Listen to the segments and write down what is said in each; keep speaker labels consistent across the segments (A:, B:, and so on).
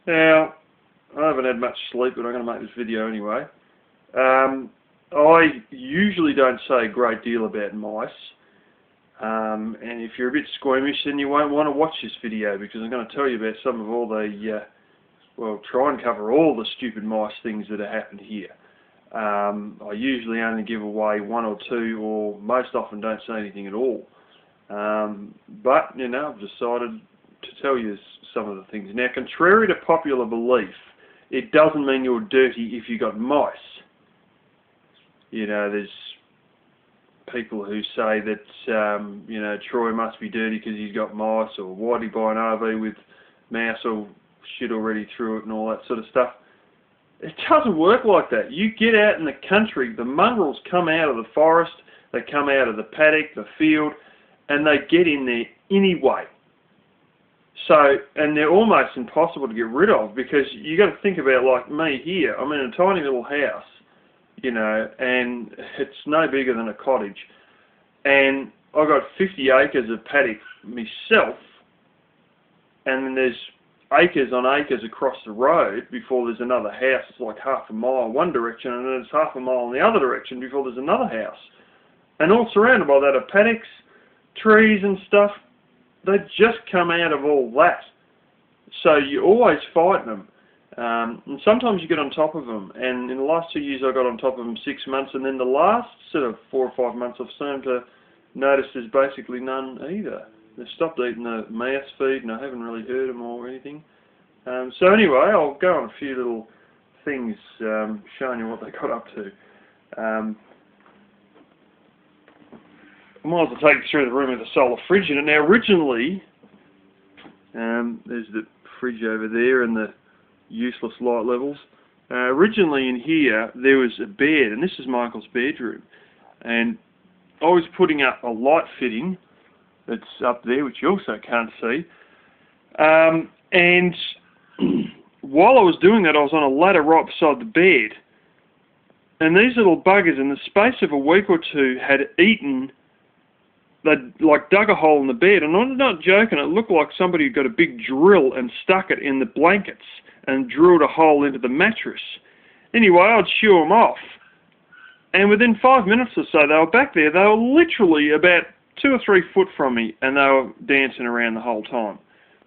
A: Now, I haven't had much sleep, but I'm going to make this video anyway. I usually don't say a great deal about mice. And if you're a bit squeamish, then you won't want to watch this video, because I'm going to tell you about some of all the, well, try and cover all the stupid mice things that have happened here. I usually only give away one or two, or most often don't say anything at all. But, you know, I've decided to tell you some of the things. Now, contrary to popular belief, it doesn't mean you're dirty if you got mice. You know, there's people who say that, you know, Troy must be dirty because he's got mice, or why'd he buy an RV with mouse or shit already through it and all that sort of stuff. It doesn't work like that. You get out in the country, the mongrels come out of the forest, they come out of the paddock, the field, and they get in there anyway. So, and they're almost impossible to get rid of, because you got to think about, like me here, I'm in a tiny little house, you know, and it's no bigger than a cottage, and I've got 50 acres of paddock myself, and then there's acres on acres across the road before there's another house. It's like half a mile one direction, and then it's half a mile in the other direction before there's another house, and all surrounded by that are paddocks, trees and stuff. They just come out of all that, so you're always fighting them. And sometimes you get on top of them, and in the last 2 years I got on top of them 6 months, and then the last sort of 4 or 5 months I've started to notice there's basically none either. They've stopped eating the mouse feed, and I haven't really heard them or anything. So anyway, I'll go on a few little things showing you what they got up to. I might as well take you through the room with the solar fridge in it. Now originally, there's the fridge over there and the useless light levels. Originally in here there was a bed, and this is Michael's bedroom, and I was putting up a light fitting that's up there, which you also can't see, and while I was doing that I was on a ladder right beside the bed, and these little buggers in the space of a week or two had eaten. They'd like dug a hole in the bed, and I'm not joking, it looked like somebody got a big drill and stuck it in the blankets and drilled a hole into the mattress. Anyway, I'd shoo them off, and within 5 minutes or so they were back there. They were literally about 2 or 3 foot from me, and they were dancing around the whole time.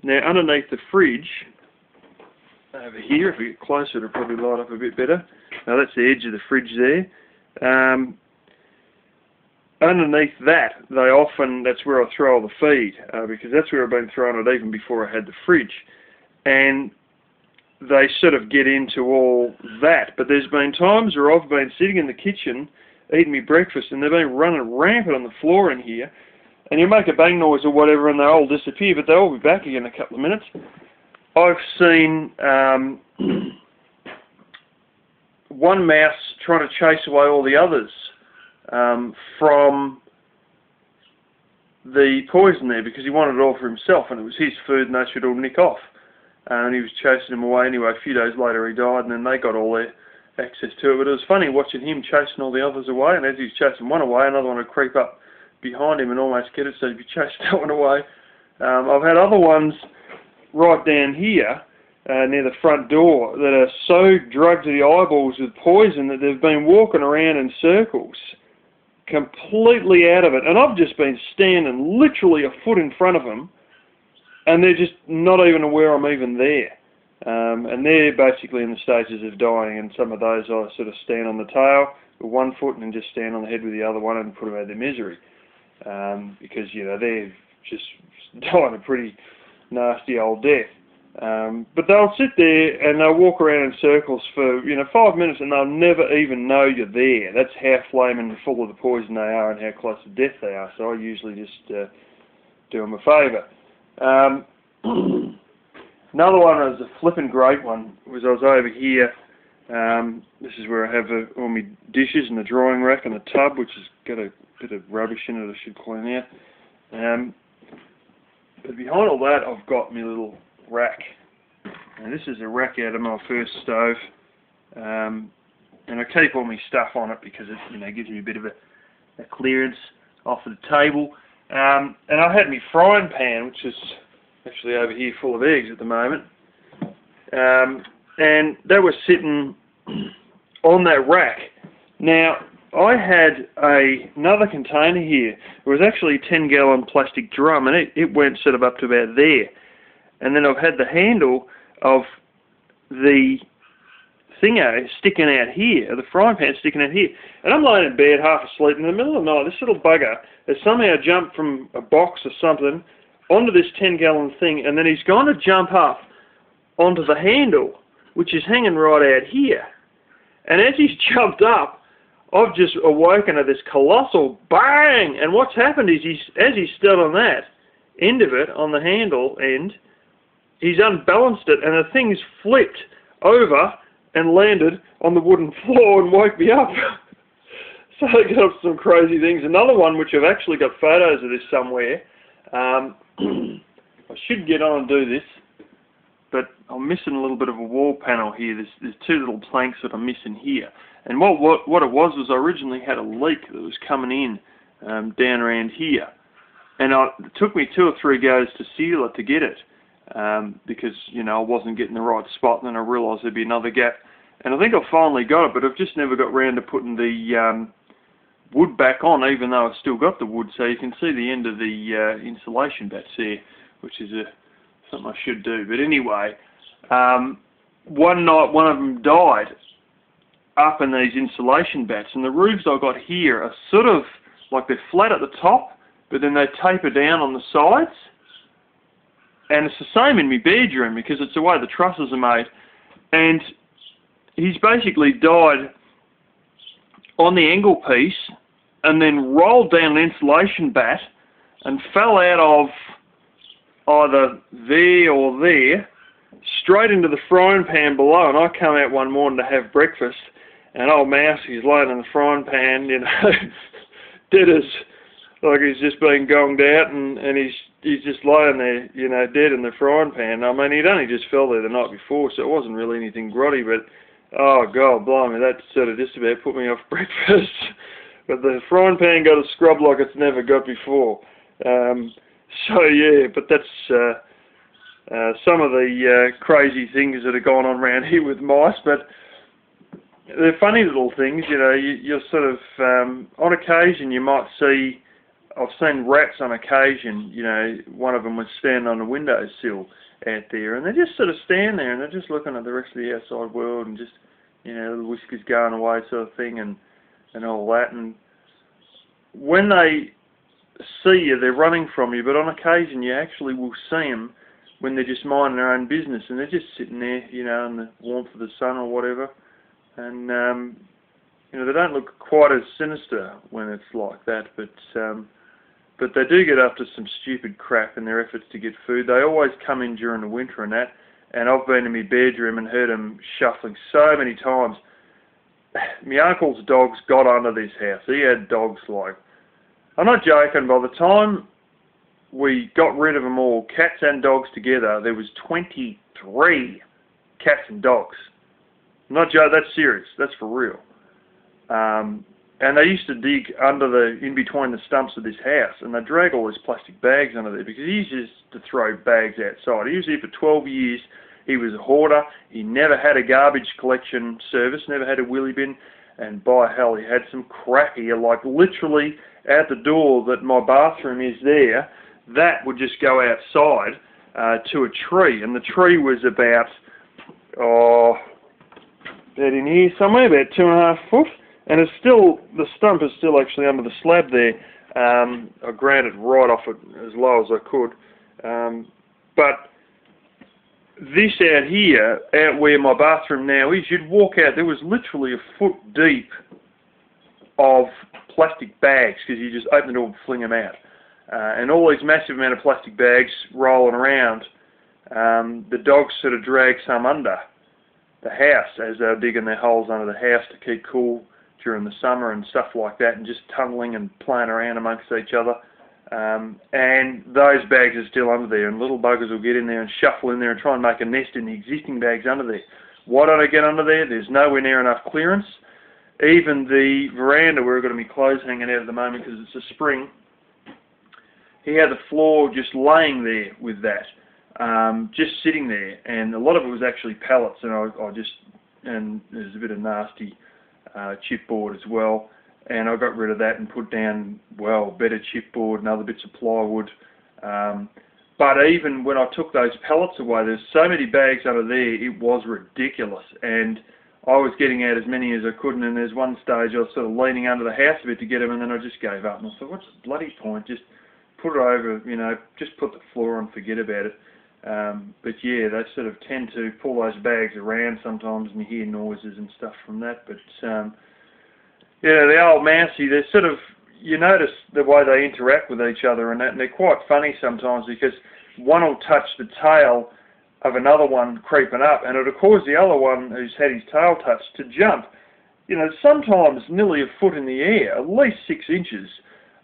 A: Now underneath the fridge, over here, if we get closer it'll probably light up a bit better. Now that's the edge of the fridge there. Underneath that, that's where I throw all the feed, because that's where I've been throwing it even before I had the fridge. And they sort of get into all that. But there's been times where I've been sitting in the kitchen eating my breakfast, and they've been running rampant on the floor in here, and you make a bang noise or whatever and they all disappear, but they'll all be back again in a couple of minutes. I've seen one mouse trying to chase away all the others from the poison there, because he wanted it all for himself, and it was his food and they should all nick off. And he was chasing them away anyway. A few days later he died, and then they got all their access to it. But it was funny watching him chasing all the others away, and as he was chasing one away, another one would creep up behind him and almost get it, so he'd be chasing that one away. I've had other ones right down here near the front door that are so drugged to the eyeballs with poison that they've been walking around in circles, completely out of it, and I've just been standing literally a foot in front of them, and they're just not even aware I'm even there. And they're basically in the stages of dying, and some of those I sort of stand on the tail with one foot and then just stand on the head with the other one and put them out of their misery, because, you know, they're just dying a pretty nasty old death. But they'll sit there and they'll walk around in circles for, you know, 5 minutes, and they'll never even know you're there. That's how flaming full of the poison they are and how close to death they are. So I usually just do them a favour. Another one was a flippin' great one. I was over here. This is where I have all my dishes and the drying rack and the tub, which has got a bit of rubbish in it I should clean out. But behind all that I've got my little rack, and this is a rack out of my first stove, and I keep all my stuff on it because it, you know, gives me a bit of a clearance off of the table. And I had my frying pan, which is actually over here full of eggs at the moment, and they were sitting on that rack. Now, I had another container here. It was actually a 10-gallon plastic drum, and it went sort of up to about there. And then I've had the handle of the thingo sticking out here, the frying pan sticking out here. And I'm lying in bed half asleep, in the middle of the night, this little bugger has somehow jumped from a box or something onto this 10-gallon thing, and then he's gone to jump up onto the handle, which is hanging right out here. And as he's jumped up, I've just awoken to this colossal bang, and what's happened is as he's stood on that end of it, on the handle end, he's unbalanced it, and the thing's flipped over and landed on the wooden floor and woke me up. So I got up some crazy things. Another one, which I've actually got photos of this somewhere. I should get on and do this, but I'm missing a little bit of a wall panel here. There's two little planks that I'm missing here. And what it was I originally had a leak that was coming in down around here. And it took me 2 or 3 goes to seal it to get it. Because, you know, I wasn't getting the right spot, and then I realised there'd be another gap. And I think I finally got it, but I've just never got round to putting the wood back on, even though I've still got the wood, so you can see the end of the insulation bats there, which is something I should do. But anyway, one night one of them died up in these insulation bats, and the roofs I got here are sort of like they're flat at the top, but then they taper down on the sides. And it's the same in my bedroom because it's the way the trusses are made. And he's basically died on the angle piece and then rolled down an insulation bat and fell out of either there or there straight into the frying pan below. And I come out one morning to have breakfast, and old Mouse, he's laying in the frying pan, you know, dead as, like he's just been gonged out, and he's just lying there, you know, dead in the frying pan. I mean, he'd only just fell there the night before, so it wasn't really anything grotty, but, oh, God, blimey, that sort of just about put me off breakfast. But the frying pan got a scrub like it's never got before. So, yeah, but that's some of the crazy things that are going on around here with mice, but they're funny little things, you know. You're sort of, on occasion you might see, I've seen rats on occasion, you know, one of them was standing on a windowsill out there, and they just sort of stand there and they're just looking at the rest of the outside world and just, you know, the whiskers going away sort of thing and all that. And when they see you, they're running from you, but on occasion you actually will see them when they're just minding their own business and they're just sitting there, you know, in the warmth of the sun or whatever. And, you know, they don't look quite as sinister when it's like that, but they do get up to some stupid crap in their efforts to get food. They always come in during the winter and that, and I've been in my bedroom and heard them shuffling so many times. My uncle's dogs got under this house. He had dogs like, I'm not joking, by the time we got rid of them all, cats and dogs together, there was 23 cats and dogs. I'm not joking, that's serious, that's for real. And they used to dig in between the stumps of this house, and they drag all these plastic bags under there because he used to throw bags outside. He was here for 12 years. He was a hoarder. He never had a garbage collection service, never had a wheelie bin, and by hell, he had some crap here, like literally out the door that my bathroom is there, that would just go outside to a tree, and the tree was about in here somewhere, about 2.5 foot. And it's still, the stump is still actually under the slab there. I ground it right off it as low as I could. But this out here, out where my bathroom now is, you'd walk out, there was literally a foot deep of plastic bags, because you just open the door and fling them out. And all these massive amount of plastic bags rolling around, the dogs sort of drag some under the house as they're digging their holes under the house to keep cool during the summer and stuff like that, and just tunneling and playing around amongst each other. And those bags are still under there, and little buggers will get in there and shuffle in there and try and make a nest in the existing bags under there. Why don't I get under there? There's nowhere near enough clearance. Even the veranda where I've got my clothes hanging out at the moment because it's a spring, he had the floor just laying there with that. just sitting there, and a lot of it was actually pallets, and there's a bit of nasty chipboard as well, and I got rid of that and put down, well, better chipboard and other bits of plywood. But even when I took those pallets away, there's so many bags under there, it was ridiculous, and I was getting out as many as I could, and then there's one stage I was sort of leaning under the house a bit to get them, and then I just gave up, and I thought, what's the bloody point? Just put it over, you know, just put the floor on, forget about it. But yeah, they sort of tend to pull those bags around sometimes, and you hear noises and stuff from that. But yeah, the old mousey, they're sort of, you notice the way they interact with each other and that, and they're quite funny sometimes, because one will touch the tail of another one creeping up, and it'll cause the other one who's had his tail touched to jump, you know, sometimes nearly a foot in the air, at least 6 inches.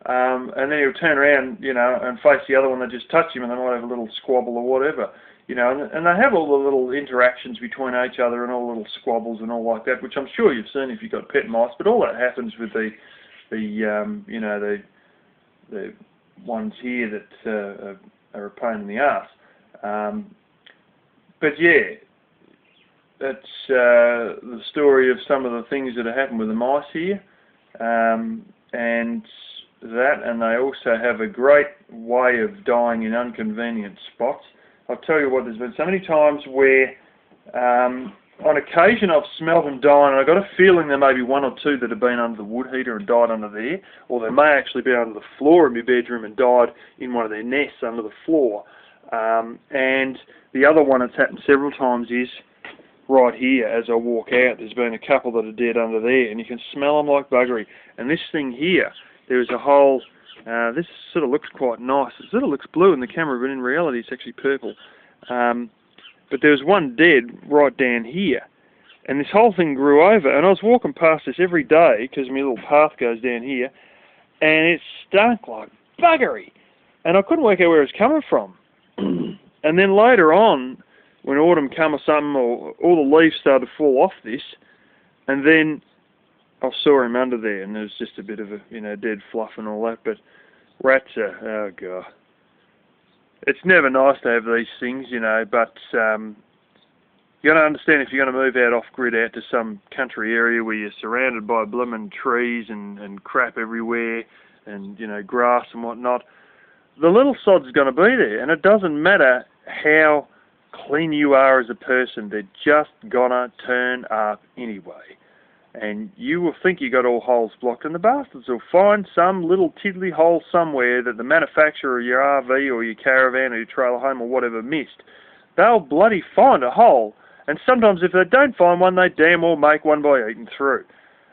A: And then he'll turn around, you know, and face the other one that just touched him, and they might have a little squabble or whatever, you know, and they have all the little interactions between each other and all the little squabbles and all like that, which I'm sure you've seen if you've got pet mice, but all that happens with the you know, the ones here that are a pain in the arse. But yeah, that's the story of some of the things that have happened with the mice here, and they also have a great way of dying in inconvenient spots. I'll tell you what, there's been so many times where on occasion I've smelled them dying, and I've got a feeling there may be 1 or 2 that have been under the wood heater and died under there, or they may actually be under the floor in my bedroom and died in one of their nests under the floor. And the other one that's happened several times is right here as I walk out. There's been a couple that are dead under there, and you can smell them like buggery. And this thing here, there's a hole. This sort of looks quite nice. It sort of looks blue in the camera, but in reality it's actually purple. But there was one dead right down here, and this whole thing grew over, and I was walking past this every day because my little path goes down here, and it stunk like buggery, and I couldn't work out where it was coming from. And then later on, when autumn come or something, or all the leaves started to fall off this, and then I saw him under there, and there was just a bit of a, you know, dead fluff and all that. But rats are, oh god, it's never nice to have these things, you know. But you got to understand, if you're going to move out off grid, out to some country area where you're surrounded by blooming trees and crap everywhere, and you know, grass and whatnot, the little sod's going to be there, and it doesn't matter how clean you are as a person, they're just gonna turn up anyway. And you will think you got all holes blocked, and the bastards will find some little tiddly hole somewhere that the manufacturer of your RV or your caravan or your trailer home or whatever missed. They'll bloody find a hole, and sometimes if they don't find one, they damn well make one by eating through.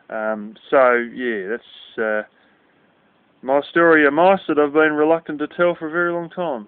A: So yeah, that's my story of mice that I've been reluctant to tell for a very long time.